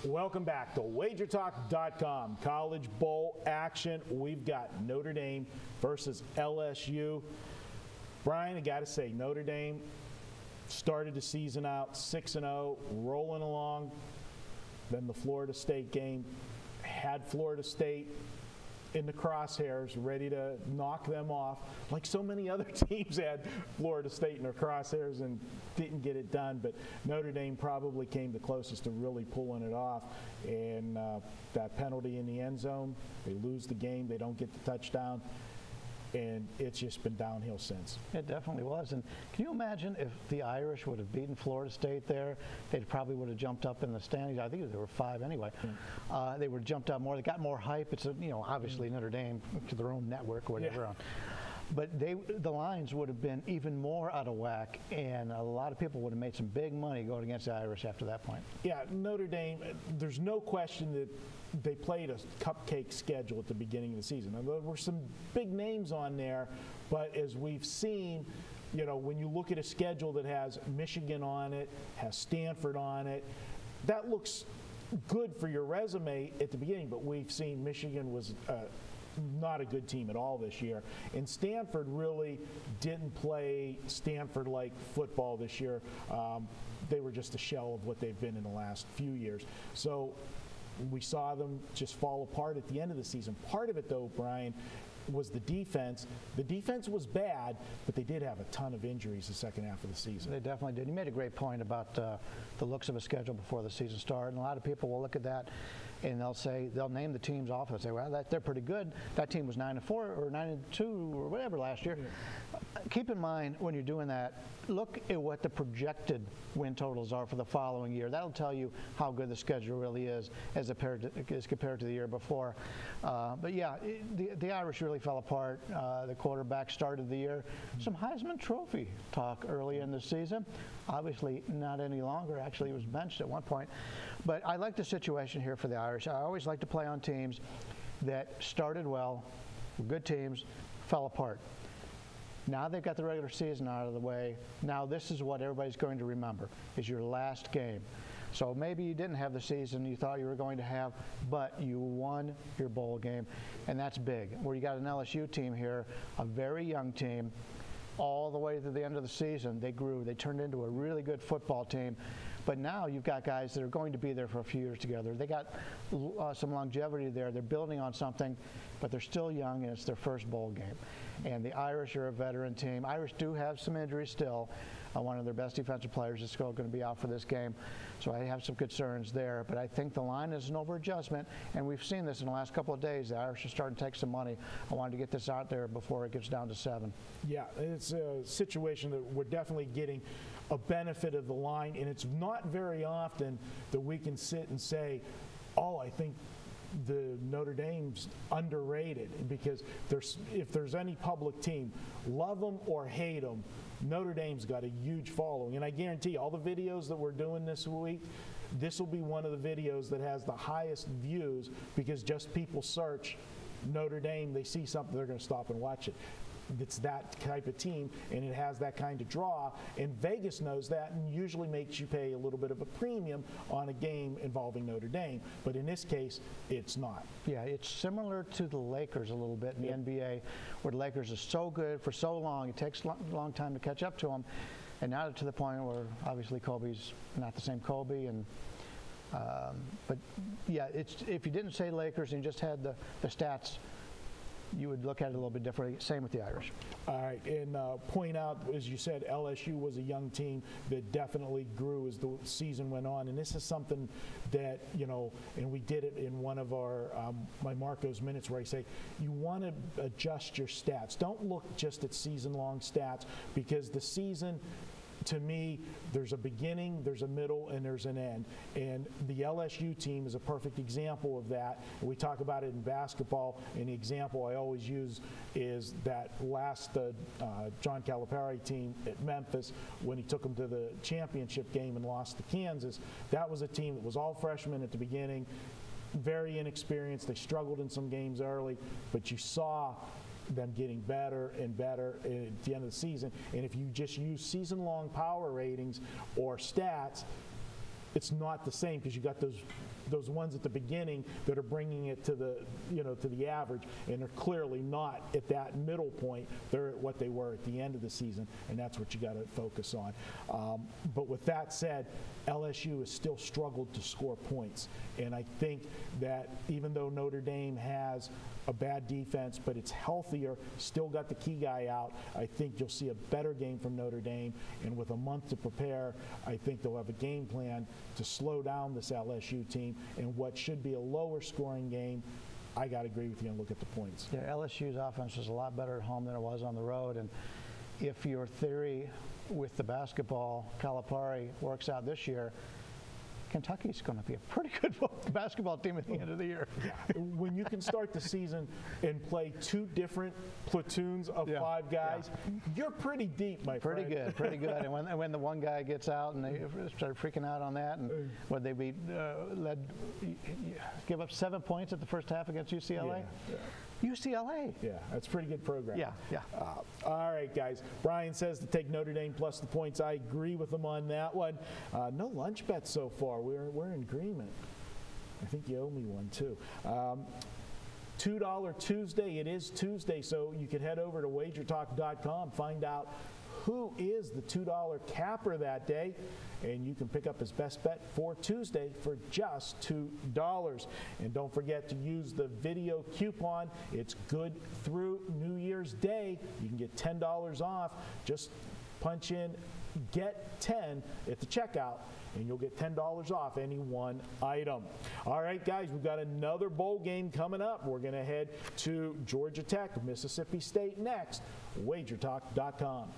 Welcome back to WagerTalk.com. College Bowl action. We've got Notre Dame versus LSU. Bryan, I got to say, Notre Dame started the season out 6-0, rolling along. Then the Florida State game had Florida State in the crosshairs, ready to knock them off, like so many other teams had Florida State in their crosshairs and didn't get it done. But Notre Dame probably came the closest to really pulling it off. And that penalty in the end zone, they lose the game, they don't get the touchdown. And it's just been downhill since. It definitely was. And can you imagine if the Irish would have beaten Florida State there? They probably would have jumped up in the standings. I think there were 5 anyway. They would have jumped up more. They got more hype. It's obviously Notre Dame to their own network or whatever. Yeah. But the lines would have been even more out of whack, and a lot of people would have made some big money going against the Irish after that point. Yeah, Notre Dame, there's no question that they played a cupcake schedule at the beginning of the season. Now, there were some big names on there, but as we've seen, when you look at a schedule that has Michigan on it, has Stanford on it, that looks good for your resume at the beginning, but we've seen Michigan was not a good team at all this year. And Stanford really didn't play Stanford-like football this year. They were just a shell of what they've been in the last few years. So we saw them just fall apart at the end of the season. Part of it, though, Bryan, was the defense. The defense was bad, but they did have a ton of injuries the second half of the season. They definitely did. You made a great point about the looks of a schedule before the season started. And a lot of people will look at that and they'll name the teams off and say, well, they're pretty good. That team was 9-4 or 9-2 or whatever last year. Yeah. Keep in mind when you're doing that, look at what the projected win totals are for the following year. That'll tell you how good the schedule really is as compared to the year before. But yeah, the Irish really fell apart. The quarterback started the year. Some Heisman Trophy talk early in the season. Obviously not any longer. Actually, he was benched at one point. But I like the situation here for the Irish. I always like to play on teams that started well, were good teams, fell apart. Now they've got the regular season out of the way. Now this is what everybody's going to remember, is your last game. So maybe you didn't have the season you thought you were going to have, but you won your bowl game, and that's big. Where you got an LSU team here, a very young team, all the way to the end of the season, they grew. They turned into a really good football team. But now you've got guys that are going to be there for a few years together. They got some longevity there. They're building on something, but they're still young, and it's their first bowl game. And the Irish are a veteran team. Irish do have some injuries still. One of their best defensive players is still going to be out for this game. So I have some concerns there. But I think the line is an over-adjustment, and we've seen this in the last couple of days. The Irish are starting to take some money. I wanted to get this out there before it gets down to 7. Yeah, it's a situation that we're definitely getting a benefit of the line, and it's not very often that we can sit and say, oh, I think the Notre Dame's underrated, because if there's any public team, love them or hate them, Notre Dame's got a huge following. And I guarantee you, all the videos that we're doing this week, this will be one of the videos that has the highest views, because just people search Notre Dame, they see something, they're going to stop and watch it. It's that type of team, and it has that kind of draw, and Vegas knows that and usually makes you pay a little bit of a premium on a game involving Notre Dame, but in this case, it's not. Yeah, it's similar to the Lakers a little bit in the NBA, where the Lakers are so good for so long, it takes a long time to catch up to them, and now to the point where obviously Kobe's not the same Kobe, and but yeah, if you didn't say Lakers and you just had the stats, you would look at it a little bit differently. Same with the Irish. All right, and point out, as you said, LSU was a young team that definitely grew as the season went on, and this is something that, and we did it in one of our my Marco's Minutes, where I say you want to adjust your stats. Don't look just at season-long stats, because the season, to me, there's a beginning, there's a middle, and there's an end. And the LSU team is a perfect example of that. We talk about it in basketball, and the example I always use is that last John Calipari team at Memphis, when he took them to the championship game and lost to Kansas. That was a team that was all freshmen at the beginning, very inexperienced. They struggled in some games early, but you saw them getting better and better at the end of the season. And if you just use season-long power ratings or stats, it's not the same, because you got those those ones at the beginning that are bringing it to the average, and they're clearly not at that middle point. They're at what they were at the end of the season, and that's what you got to focus on. But with that said, LSU has still struggled to score points, and I think that even though Notre Dame has a bad defense, but it's healthier, still got the key guy out, I think you'll see a better game from Notre Dame, and with a month to prepare, I think they'll have a game plan to slow down this LSU team, and what should be a lower scoring game, I got to agree with you and look at the points. Yeah, LSU's offense is a lot better at home than it was on the road, and if your theory with the basketball Calipari works out this year, Kentucky's going to be a pretty good basketball team at the end of the year. Yeah. When you can start the season and play 2 different platoons of 5 guys, you're pretty deep, my friend. Pretty good. And when the one guy gets out and they start freaking out on that, and when they give up 7 points at the first half against UCLA. Yeah. UCLA. Yeah, that's a pretty good program. Yeah. All right, guys. Bryan says to take Notre Dame plus the points. I agree with him on that one. No lunch bets so far. We're in agreement. I think you owe me one too. $2 Tuesday. It is Tuesday, so you can head over to wagertalk.com, find out who is the $2 capper that day, and you can pick up his best bet for Tuesday for just $2. And don't forget to use the video coupon. It's good through New Year's Day. You can get $10 off. Just punch in "get 10" at the checkout, and you'll get $10 off any one item. All right, guys, we've got another bowl game coming up. We're going to head to Georgia Tech, Mississippi State next. Wagertalk.com.